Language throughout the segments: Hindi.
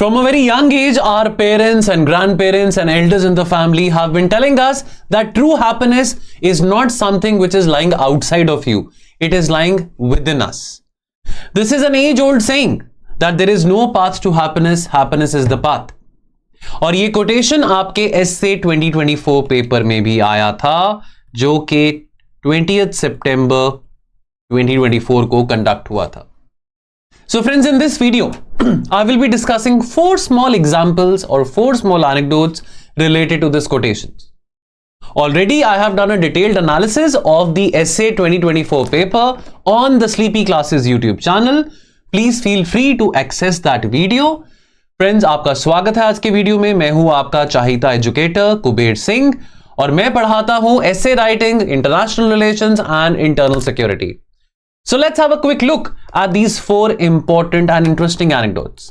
From a very young age, our parents and grandparents and elders in the family have been telling us that true happiness is not something which is lying outside of you. It is lying within us. This is an age-old saying that there is no path to happiness, happiness is the path. और ये कोटेशन आपके एसए 2024 पेपर में भी आया था, जो कि 20th सितंबर 2024 को कंडक्ट हुआ था. So friends, in this video, I will be discussing 4 small examples or 4 small anecdotes related to this quotations. Already, I have done a detailed analysis of the Essay 2024 paper on the Sleepy Classes YouTube channel. Please feel free to access that video. Friends, आपका स्वागत है आज के वीडियो में. मैं हूं आपका चाहिता एजुकेटर कुबेर सिंह और मैं पढ़ाता हूं essay writing, international relations and internal security. So let's have a quick look at these 4 important and interesting anecdotes.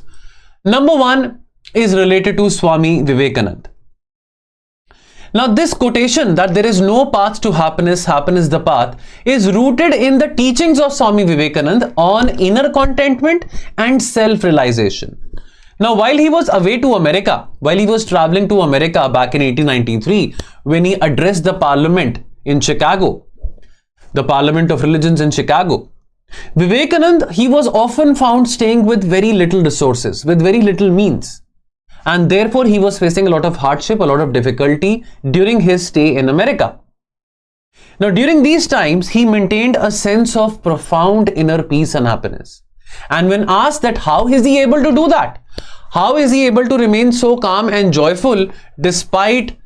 Number 1 is related to Swami Vivekananda. Now this quotation that there is no path to happiness, happiness the path, is rooted in the teachings of Swami Vivekananda on inner contentment and self-realization. Now while he was away to America, while he was traveling to America back in 1893, when he addressed the parliament in Chicago, the Parliament of Religions in Chicago, Vivekananda, he was often found staying with very little resources, with very little means. And therefore, he was facing a lot of hardship, a lot of difficulty during his stay in America. Now, during these times, he maintained a sense of profound inner peace and happiness. And when asked that how is he able to do that? How is he able to remain so calm and joyful despite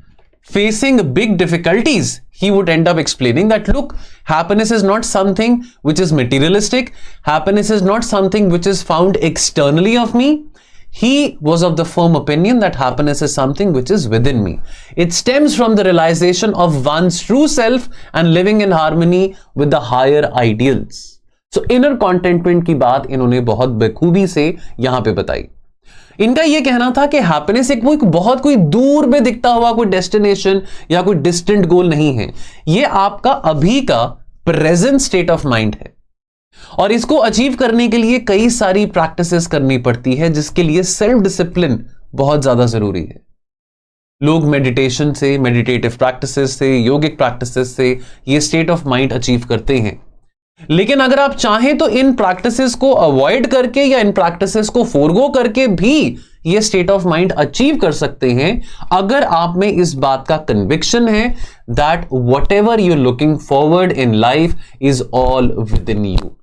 facing big difficulties? He would end up explaining that, look, happiness is not something which is materialistic. Happiness is not something which is found externally of me. He was of the firm opinion that happiness is something which is within me. It stems from the realization of one's true self and living in harmony with the higher ideals. So inner contentment की बात इन्होंने बहुत बखूबी से यहां पे बताई. इनका यह कहना था कि हैप्पीनेस एक बहुत कोई दूर में दिखता हुआ कोई डेस्टिनेशन या कोई डिस्टेंट गोल नहीं है. यह आपका अभी का प्रेजेंट स्टेट ऑफ माइंड है और इसको अचीव करने के लिए कई सारी प्रैक्टिसेस करनी पड़ती है, जिसके लिए सेल्फ डिसिप्लिन बहुत ज्यादा जरूरी है. लोग मेडिटेशन से, मेडिटेटिव प्रैक्टिसेस से, योगिक प्रैक्टिसेस से ये स्टेट ऑफ माइंड अचीव करते हैं. लेकिन अगर आप चाहें तो इन प्रैक्टिसेस को अवॉइड करके या इन प्रैक्टिसेस को फोरगो करके भी ये स्टेट ऑफ माइंड अचीव कर सकते हैं, अगर आप में इस बात का कन्विक्शन है that whatever you looking forward in life is all with in you.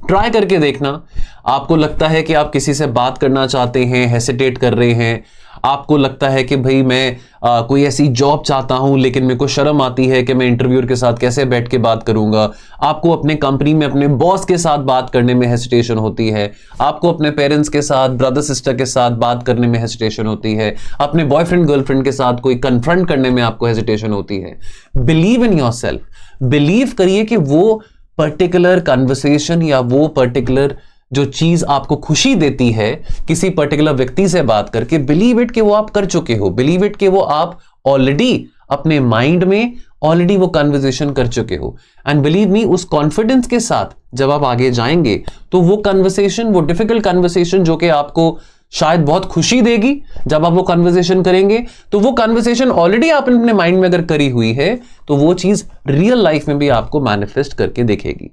Try करके देखना. आपको लगता है कि आप किसी से बात करना चाहते हैं, हेसिटेट कर रहे हैं, आपको लगता है कि भाई मैं कोई ऐसी जॉब चाहता हूं लेकिन मेरे को शर्म आती है कि मैं इंटरव्यूअर के साथ कैसे बैठ के बात करूंगा. आपको अपने कंपनी में अपने बॉस के साथ बात करने में हेसिटेशन होती है. आपको अपने पेरेंट्स के साथ, ब्रदर सिस्टर के साथ बात करने में हेसिटेशन होती है. अपने बॉयफ्रेंड गर्लफ्रेंड के साथ कोई कन्फ्रंट करने में आपको हेसिटेशन होती है. Believe in yourself. बिलीव करिए कि वो पर्टिकुलर कन्वर्सेशन या वो पर्टिकुलर जो चीज आपको खुशी देती है किसी पर्टिकुलर व्यक्ति से बात करके, बिलीव इट कि वो आप कर चुके हो. बिलीव इट कि वो आप ऑलरेडी अपने माइंड में ऑलरेडी वो कन्वर्सेशन कर चुके हो. एंड बिलीव मी, उस कॉन्फिडेंस के साथ जब आप आगे जाएंगे तो वो कन्वर्सेशन, वो डिफिकल्ट कन्वर्सेशन जो कि आपको शायद बहुत खुशी देगी, जब आप वो कन्वर्सेशन करेंगे तो वो कन्वर्सेशन ऑलरेडी आपने अपने माइंड में अगर करी हुई है तो वो चीज रियल लाइफ में भी आपको मैनिफेस्ट करके दिखेगी.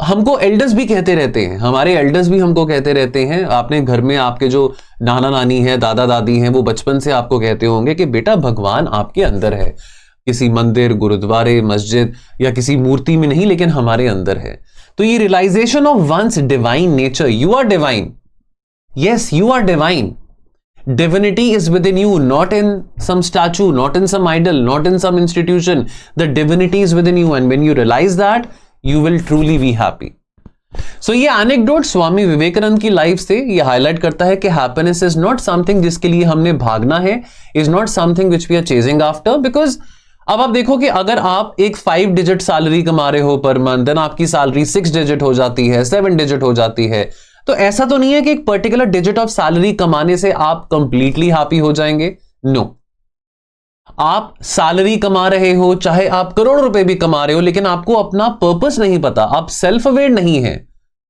हमको एल्डर्स भी कहते रहते हैं, हमारे एल्डर्स भी हमको कहते रहते हैं. आपने घर में आपके जो नाना नानी है, दादा दादी हैं, वो बचपन से आपको कहते होंगे कि बेटा भगवान आपके अंदर है. किसी मंदिर, गुरुद्वारे, मस्जिद या किसी मूर्ति में नहीं, लेकिन हमारे अंदर है. तो ये realisation of one's divine nature, you are divine. Yes, you are divine. Divinity is within you, not in some statue, not in some idol, not in some institution. The divinity is within you, and when you realize that, you will truly be happy. So ये anecdote स्वामी विवेकानंद की लाइफ से ये हाईलाइट करता है कि happiness is not something जिसके लिए हमने भागना है, is not something which we are chasing after. Because अब आप देखो कि अगर आप एक 5 डिजिट सैलरी कमा रहे हो पर मंथ, देन आपकी सैलरी 6 डिजिट हो जाती है, 7 डिजिट हो जाती है. तो ऐसा तो नहीं है कि एक पर्टिकुलर डिजिट ऑफ सैलरी कमाने से आप कंप्लीटली हैप्पी हो जाएंगे. नो. आप सैलरी कमा रहे हो, चाहे आप करोड़ रुपए भी कमा रहे हो, लेकिन आपको अपना पर्पस नहीं पता, आप सेल्फ अवेयर नहीं है,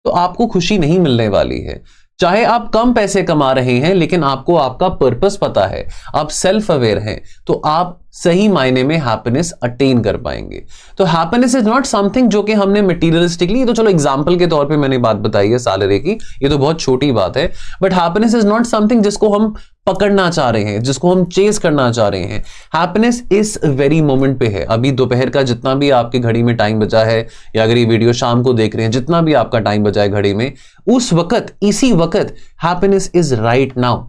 तो आपको खुशी नहीं मिलने वाली है. चाहे आप कम पैसे कमा रहे हैं लेकिन आपको आपका पर्पस पता है, आप सेल्फ अवेयर हैं, तो आप सही मायने में हैप्पीनेस अटेन कर पाएंगे। तो हैप्पीनेस इज नॉट समथिंग जो कि हमने मटीरियलिस्टिकली, तो चलो एग्जांपल के तौर पे मैंने बात बताई है सैलरी की, ये तो बहुत छोटी बात है, but happiness is not something जिसको हम पकड़ना चाह रहे हैं, जिसको हम चेस करना चाह रहे हैं। हैप्पीनेस इस वेरी मोमेंट पे है। अभी दोपहर का जितना भी आपकी घड़ी में टाइम बचा है, या अगर ये वीडियो शाम को देख रहे हैं, जितना भी आपका टाइम बचा है घड़ी में, उस वक्त, इसी वक्त happiness is right now.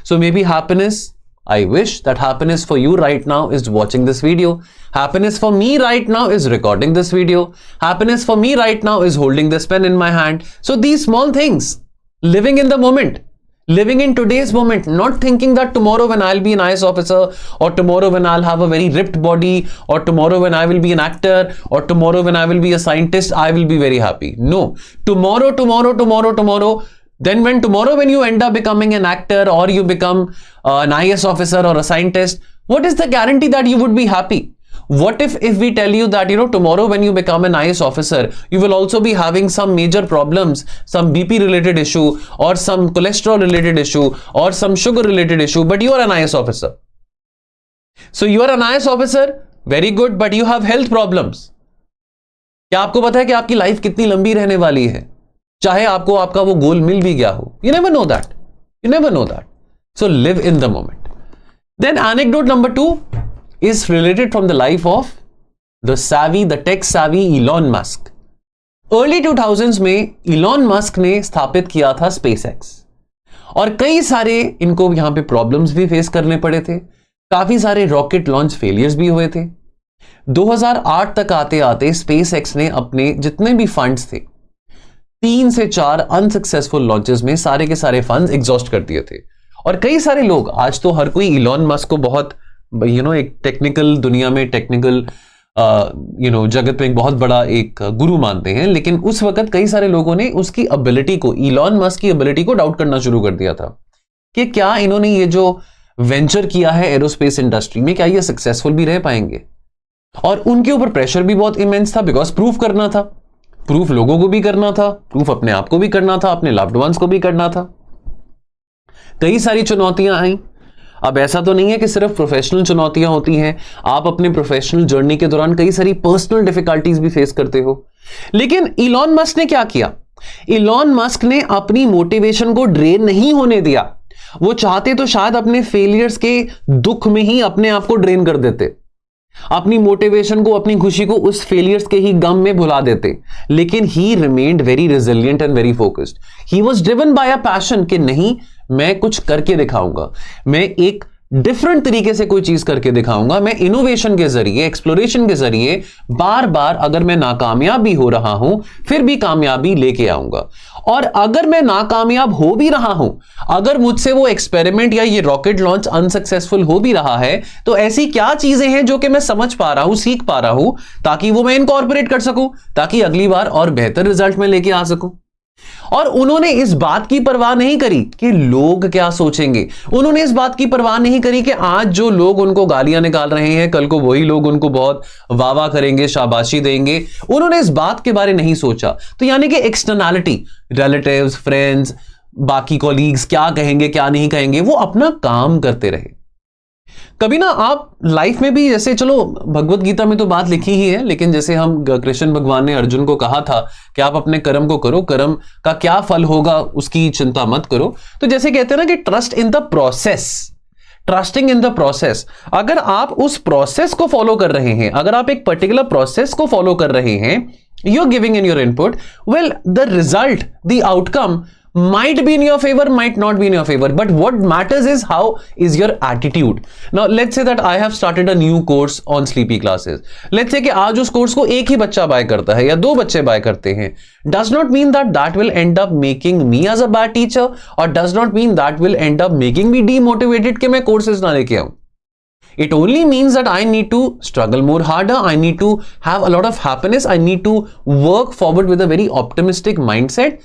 So may be happiness, I wish that happiness for you right now is watching this video. Happiness for me right now is recording this video. Happiness for me right now is holding this pen in my hand. So these small things, living in the moment, living in today's moment, not thinking that tomorrow when I'll be an IAS officer, or tomorrow when I'll have a very ripped body, or tomorrow when I will be an actor, or tomorrow when I will be a scientist, I will be very happy. No. Tomorrow. Then when you end up becoming an actor, or you become an IAS officer or a scientist, what is the guarantee that you would be happy? What if we tell you that, tomorrow when you become an IAS officer, you will also be having some major problems, some BP related issue, or some cholesterol related issue, or some sugar related issue, but you are an IAS officer. So you are an IAS officer, very good, but you have health problems. क्या आपको पता है कि आपकी लाइफ कितनी लंबी रहने वाली है, चाहे आपको आपका वो गोल मिल भी गया हो? You never know that. So live in the moment. Then anecdote number 2 is related from the life of the tech savvy Elon Musk. Early 2000s में Elon Musk ने स्थापित किया था SpaceX, और कई सारे इनको यहां पे प्रॉब्लम्स भी फेस करने पड़े थे, काफी सारे रॉकेट लॉन्च फेलियर्स भी हुए थे। 2008 तक आते आते SpaceX ने अपने जितने भी फंड्स थे, 3 से 4 अनसक्सेसफुल लॉन्चेस में सारे के सारे फंड्स एग्जॉस्ट कर दिए थे। और कई सारे लोग, आज तो हर कोई इलॉन मस्क को बहुत एक टेक्निकल दुनिया में, टेक्निकल जगत में एक बहुत बड़ा एक गुरु मानते हैं, लेकिन उस वक्त कई सारे लोगों ने उसकी एबिलिटी को, इलॉन मस्क की एबिलिटी को डाउट करना शुरू कर दिया था कि क्या इन्होंने ये जो वेंचर किया है एरोस्पेस इंडस्ट्री में, क्या ये सक्सेसफुल भी रह पाएंगे। और उनके ऊपर प्रेशर भी बहुत इमेंस था, बिकॉज प्रूफ करना था, प्रूफ लोगों को भी करना था, प्रूफ अपने आप को भी करना था, अपने लव्ड वंस को भी करना था। कई सारी चुनौतियां आई। अब ऐसा तो नहीं है कि सिर्फ प्रोफेशनल चुनौतियां होती हैं, आप अपने प्रोफेशनल जर्नी के दौरान कई सारी पर्सनल डिफिकल्टीज भी फेस करते हो। लेकिन इलॉन मस्क ने क्या किया? इलॉन मस्क ने अपनी मोटिवेशन को ड्रेन नहीं होने दिया। वो चाहते तो शायद अपने फेलियर्स के दुख में ही अपने आप को ड्रेन कर देते, अपनी मोटिवेशन को, अपनी खुशी को उस फेलियर्स के ही गम में भुला देते, लेकिन ही remained very resilient and very focused. He was driven by a passion कि नहीं, मैं कुछ करके दिखाऊंगा, मैं एक डिफरेंट तरीके से कोई चीज करके दिखाऊंगा, मैं इनोवेशन के जरिए, एक्सप्लोरेशन के जरिए बार बार अगर मैं नाकामयाब भी हो रहा हूं फिर भी कामयाबी लेके आऊंगा। और अगर मैं नाकामयाब हो भी रहा हूं, अगर मुझसे वो एक्सपेरिमेंट या ये रॉकेट लॉन्च अनसक्सेसफुल हो भी रहा है, तो ऐसी क्या चीजें हैं जो कि मैं समझ पा रहा हूं, सीख पा रहा हूं, ताकि वो मैं इनकॉर्पोरेट कर सकूं, ताकि अगली बार और बेहतर रिजल्ट में लेके आ सकूं। और उन्होंने इस बात की परवाह नहीं करी कि लोग क्या सोचेंगे, उन्होंने इस बात की परवाह नहीं करी कि आज जो लोग उनको गालियां निकाल रहे हैं, कल को वही लोग उनको बहुत वाह करेंगे, शाबाशी देंगे। उन्होंने इस बात के बारे नहीं सोचा। तो यानी कि एक्सटर्नैलिटी, रिलेटिव्स, फ्रेंड्स, बाकी कॉलीग्स क्या कहेंगे क्या नहीं कहेंगे, वो अपना काम करते रहे। कभी ना आप लाइफ में भी, जैसे चलो भगवत गीता में तो बात लिखी ही है, लेकिन जैसे हम कृष्ण भगवान ने अर्जुन को कहा था कि आप अपने कर्म को करो, कर्म का क्या फल होगा उसकी चिंता मत करो। तो जैसे कहते हैं ना कि trust in the process, trusting in the process. अगर आप उस प्रोसेस को फॉलो कर रहे हैं, अगर आप एक पर्टिकुलर प्रोसेस को फॉलो कर रहे हैं, you are giving in your input, well the result, the outcome might be in your favor, might not be in your favor, but what matters is how is your attitude. Now let's say that I have started a new course on sleepy classes. Let's say कि आज उस कोर्स को एक ही बच्चा बाय करता है या 2 बच्चे बाय करते हैं, does not mean that that will end up making me as a bad teacher, or does not mean that will end up making me demotivated कि मैं courses ना लेके आऊं. It only means that I need to struggle more harder, I need to have a lot of happiness, I need to work forward with a very optimistic mindset.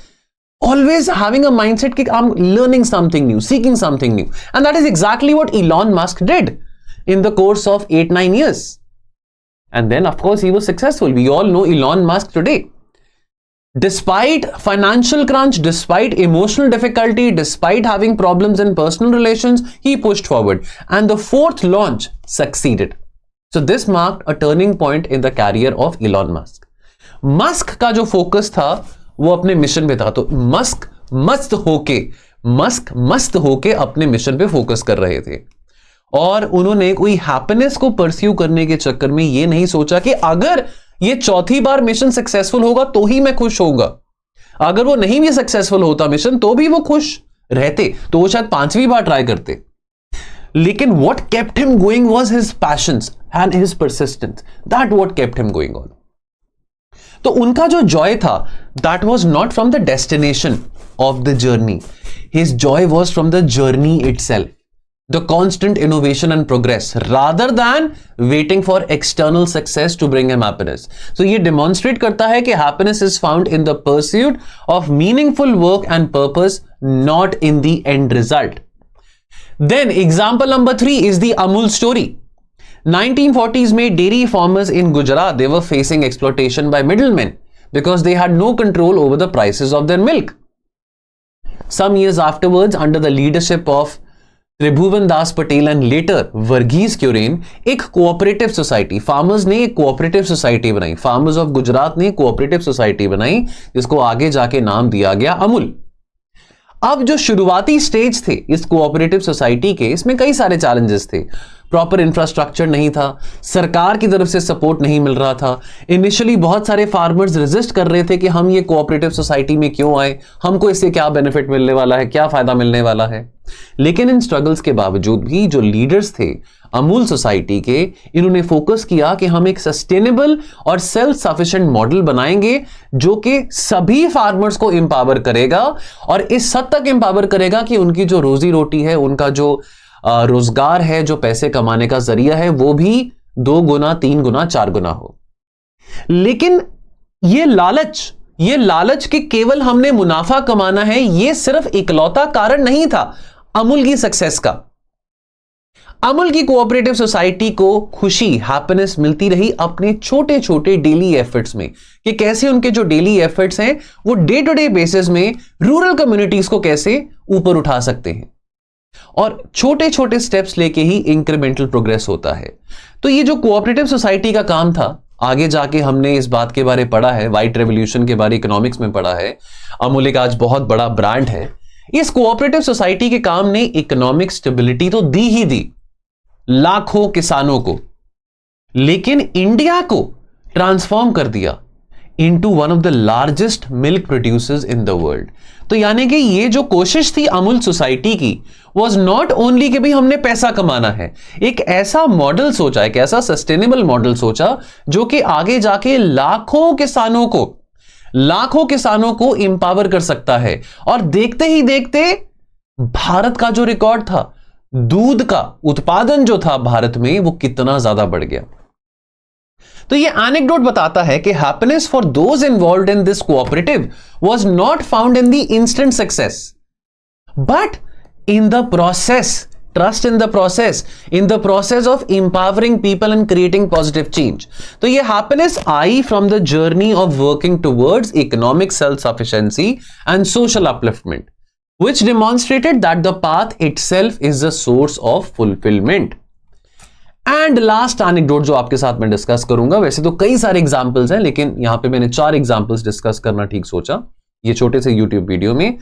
Always having a mindset that I'm learning something new, seeking something new. And that is exactly what Elon Musk did in the course of 8-9 years. And then, of course, he was successful. We all know Elon Musk today. Despite financial crunch, despite emotional difficulty, despite having problems in personal relations, he pushed forward. And the fourth launch succeeded. So this marked a turning point in the career of Elon Musk. Musk का जो फोकस था वो अपने मिशन पे था, तो मस्क मस्त होके अपने मिशन पे फोकस कर रहे थे और उन्होंने कोई हैप्पीनेस को परस्यू करने के चक्कर में ये नहीं सोचा कि अगर ये चौथी बार मिशन सक्सेसफुल होगा तो ही मैं खुश होऊंगा, अगर वो नहीं भी सक्सेसफुल होता मिशन तो भी वो खुश रहते, तो वो शायद 5वीं बार ट्राई करते. लेकिन what kept him going was his passions and his persistence. That what kept him going on. तो उनका जो जॉय था, that was not from the destination of the journey. His joy was from the journey itself. The constant innovation and progress rather than waiting for external success to bring him happiness. So ये demonstrate करता है कि happiness is found in the pursuit of meaningful work and purpose, not in the end result. Then example number 3 is the Amul story. 1940s में dairy farmers in Gujarat, they were facing exploitation by middlemen because they had no control over the prices of their milk. Some years afterwards, under the leadership of Tribhuvan Das Patel and later Verghese Kurien, एक कोऑपरेटिव सोसाइटी, फार्मर्स ने एक कोऑपरेटिव सोसाइटी बनाई, फार्मर्स ऑफ गुजरात ने कोऑपरेटिव सोसाइटी बनाई जिसको आगे जाके नाम दिया गया अमूल. अब जो शुरुआती स्टेज थे इस कोऑपरेटिव सोसाइटी के, इसमें कई सारे चैलेंजेस थे. प्रॉपर इंफ्रास्ट्रक्चर नहीं था, सरकार की तरफ से सपोर्ट नहीं मिल रहा था. इनिशियली बहुत सारे फार्मर्स रेजिस्ट कर रहे थे कि हम ये कोऑपरेटिव सोसाइटी में क्यों आए, हमको इससे क्या बेनिफिट मिलने वाला है, क्या फायदा मिलने वाला है. लेकिन इन स्ट्रगल्स के बावजूद भी जो लीडर्स थे अमूल सोसाइटी के, इन्होंने फोकस किया कि हम एक सस्टेनेबल और सेल्फ सफिशिएंट मॉडल बनाएंगे जो कि सभी फार्मर्स को एम्पावर करेगा और इस हद तक एम्पावर करेगा कि उनकी जो रोजी रोटी है, उनका जो रोजगार है, जो पैसे कमाने का जरिया है, वो भी 2 गुना 3 गुना 4 गुना हो. लेकिन ये लालच कि केवल हमने मुनाफा कमाना है, ये सिर्फ इकलौता कारण नहीं था अमूल की सक्सेस का. अमूल की कोऑपरेटिव सोसाइटी को खुशी, हैप्पीनेस मिलती रही अपने छोटे छोटे डेली एफर्ट्स में, कि कैसे उनके जो डेली एफर्ट्स हैं वो डे टू डे बेसिस में रूरल कम्युनिटीज को कैसे ऊपर उठा सकते हैं. और छोटे छोटे स्टेप्स लेके ही इंक्रीमेंटल प्रोग्रेस होता है. तो ये जो कोऑपरेटिव सोसाइटी का काम था, आगे जाके हमने इस बात के बारे पढ़ा है, व्हाइट रेवोल्यूशन के बारे इकोनॉमिक्स में पढ़ा है. अमूल एक आज बहुत बड़ा ब्रांड है. इस कोऑपरेटिव सोसाइटी के काम ने इकोनॉमिक स्टेबिलिटी तो दी ही दी लाखों किसानों को, लेकिन इंडिया को ट्रांसफॉर्म कर दिया into one of the largest milk producers in the world. तो यानी कि ये जो कोशिश थी अमूल सोसाइटी की वॉज नॉट ओनली कि भाई हमने पैसा कमाना है, एक ऐसा मॉडल सोचा, एक ऐसा सस्टेनेबल मॉडल सोचा जो कि आगे जाके लाखों किसानों को एम्पावर कर सकता है. और देखते ही देखते भारत का जो रिकॉर्ड था, दूध का उत्पादन जो था भारत में, वो कितना ज्यादा बढ़ गया. तो ये एनेक्डोट बताता है कि happiness for those involved in this cooperative was not found in the instant success, but in the process. Trust in the process of empowering people and creating positive change. तो ये happiness I from the journey of working towards economic self sufficiency and social upliftment, which demonstrated that the path itself is the source of fulfillment. And last anecdote जो आपके साथ मैं डिस्कस करूंगा, वैसे तो कई सारे एग्जांपल्स हैं लेकिन यहां पे मैंने 4 एग्जांपल्स डिस्कस करना ठीक सोचा ये छोटे से YouTube वीडियो में.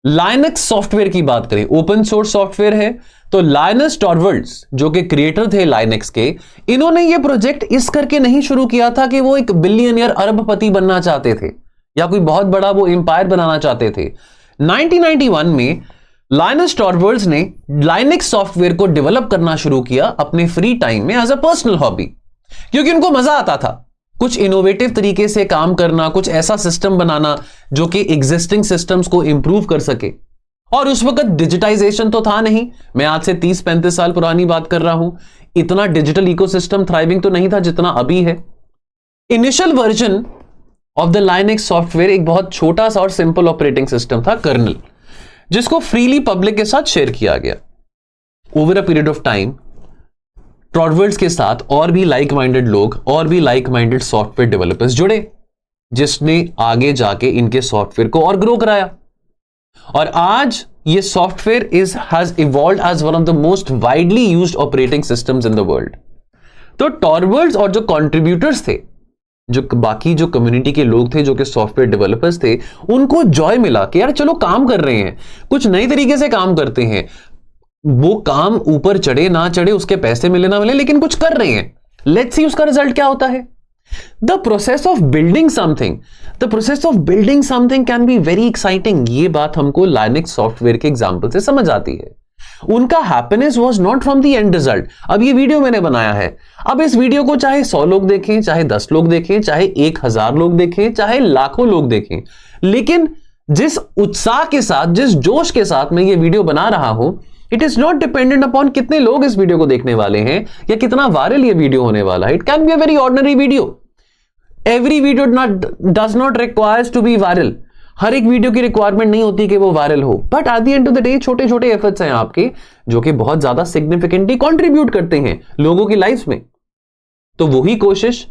लाइनक्स सॉफ्टवेयर की बात करें, ओपन सोर्स सॉफ्टवेयर है. तो लाइनस टॉरवल्ड्स जो कि क्रिएटर थे लाइनक्स के, इन्होंने ये प्रोजेक्ट इस करके नहीं शुरू किया था कि वो एक बिलियनियर अरबपति बनना चाहते थे या कोई बहुत बड़ा वो एम्पायर बनाना चाहते थे. 1991 में लाइनस टॉरवल्ड्स ने लाइनक्स सॉफ्टवेयर को डेवलप करना शुरू किया अपने फ्री टाइम में एज अ पर्सनल हॉबी, क्योंकि उनको मजा आता था कुछ इनोवेटिव तरीके से काम करना, कुछ ऐसा सिस्टम बनाना जो कि एग्जिस्टिंग सिस्टम्स को इंप्रूव कर सके. और उस वक्त डिजिटाइजेशन तो था नहीं, मैं आज से 30-35 साल पुरानी बात कर रहा हूं. इतना डिजिटल इकोसिस्टम थ्राइविंग तो नहीं था जितना अभी है. Initial version of the Linux software एक बहुत छोटा सा और सिंपल ऑपरेटिंग सिस्टम था, कर्नल, जिसको फ्रीली पब्लिक के साथ शेयर किया गया. Over a period of time Torvalds के साथ और भी लाइक माइंडेड लोग और भी लाइक माइंडेड सॉफ्टवेयर डेवलपर्स जुड़े. जिसने आगे जाके इनके सॉफ्टवेयर को और ग्रो कराया। और आज ये software has evolved as one of the most widely used operating systems in the world. तो टॉरवर्ल्ड्स और जो कंट्रीब्यूटर्स थे, जो बाकी जो कम्युनिटी के लोग थे, जो कि सॉफ्टवेयर डेवलपर्स थे, उनको जॉय मिला कि यार चलो काम कर रहे हैं, कुछ नए तरीके से काम करते हैं। वो काम ऊपर चढ़े ना चढ़े, उसके पैसे मिले ना मिले, लेकिन कुछ कर रहे हैं। लेट्स सी उसका रिजल्ट क्या होता है। The process of building something can be very exciting. ये बात हमको लाइनक्स सॉफ्टवेयर के एग्जाम्पल से समझ आती है। उनका happiness was not from the end result. अब ये वीडियो मैंने बनाया है, अब इस वीडियो को चाहे 100 लोग देखें, चाहे 10 लोग देखें, चाहे 1000 लोग देखें, चाहे लाखों लोग देखें, लेकिन जिस उत्साह के साथ, जिस जोश के साथ मैं ये वीडियो बना रहा हूं, it is not dependent upon कितने लोग इस वीडियो को देखने वाले हैं या कितना वायरल ये वीडियो होने वाला है। It can be a very ordinary video. Every video does not requires to be viral. हर एक वीडियो की रिक्वायरमेंट नहीं होती कि वो वायरल हो, but at the end of the day छोटे छोटे एफर्ट्स हैं आपके, जो कि बहुत ज्यादा सिग्निफिकेंटली कंट्रीब्यूट करते हैं लोगों की लाइफ में। तो वही कोशिश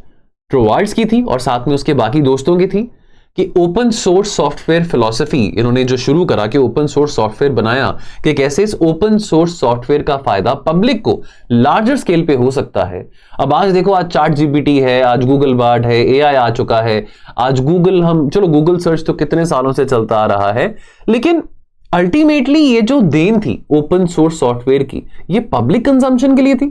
ट्रोवार्ड्स की थी और साथ में उसके बाकी दोस्तों की थी कि ओपन सोर्स सॉफ्टवेयर फिलॉसफी इन्होंने जो शुरू करा कि ओपन सोर्स सॉफ्टवेयर बनाया, कि कैसे इस ओपन सोर्स सॉफ्टवेयर का फायदा पब्लिक को लार्जर स्केल पे हो सकता है। अब आज देखो, आज चैट जीपीटी है, आज गूगल बार्ड है, एआई आ चुका है, आज गूगल सर्च तो कितने सालों से चलता आ रहा है, लेकिन अल्टीमेटली ये जो देन थी ओपन सोर्स सॉफ्टवेयर की, ये पब्लिक कंजम्पशन के लिए थी।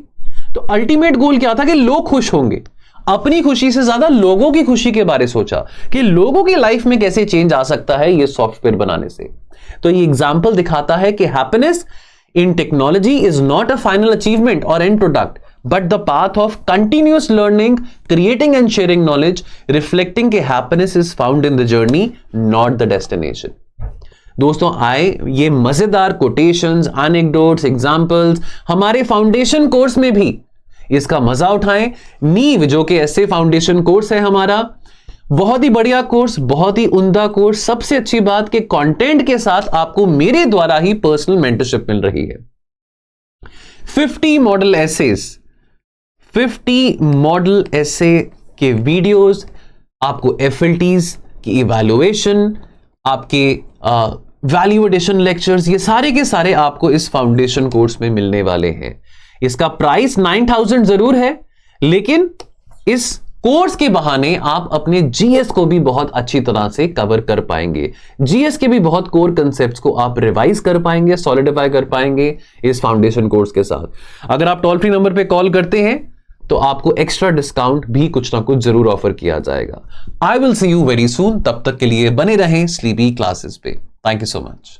तो अल्टीमेट गोल क्या था कि लोग खुश होंगे। अपनी खुशी से ज्यादा लोगों की खुशी के बारे सोचा कि लोगों की लाइफ में कैसे चेंज आ सकता है ये सॉफ्टवेयर बनाने से। तो ये एग्जांपल दिखाता है कि happiness in technology is not a final achievement और end product, but the path of continuous learning, creating and sharing knowledge, reflecting कि happiness is found in the journey, not the destination. दोस्तों, आए ये मजेदार कोटेशंस, एनेक्डोट्स, एग्जांपल्स हमारे फाउंडेशन कोर्स में भी इसका मजा उठाएं। नीव, जो कि ऐसे फाउंडेशन कोर्स है हमारा, बहुत ही बढ़िया कोर्स, बहुत ही उम्दा कोर्स। सबसे अच्छी बात कि कंटेंट के साथ आपको मेरे द्वारा ही पर्सनल मेंटरशिप मिल रही है। 50 मॉडल एसे के वीडियोस, आपको एफएलटीज की इवैल्यूएशन, आपके वैल्यू एडिशन लेक्चर्स, ये सारे के सारे आपको इस फाउंडेशन कोर्स में मिलने वाले हैं। इसका प्राइस 9000 जरूर है, लेकिन इस कोर्स के बहाने आप अपने जीएस को भी बहुत अच्छी तरह से कवर कर पाएंगे। जीएस के भी बहुत कोर कंसेप्ट्स को आप रिवाइज कर पाएंगे, सॉलिडिफाई कर पाएंगे इस फाउंडेशन कोर्स के साथ। अगर आप टोल फ्री नंबर पे कॉल करते हैं तो आपको एक्स्ट्रा डिस्काउंट भी कुछ ना कुछ जरूर ऑफर किया जाएगा। I will see you very soon. तब तक के लिए बने रहें स्लीपी क्लासेस पे। Thank you so much.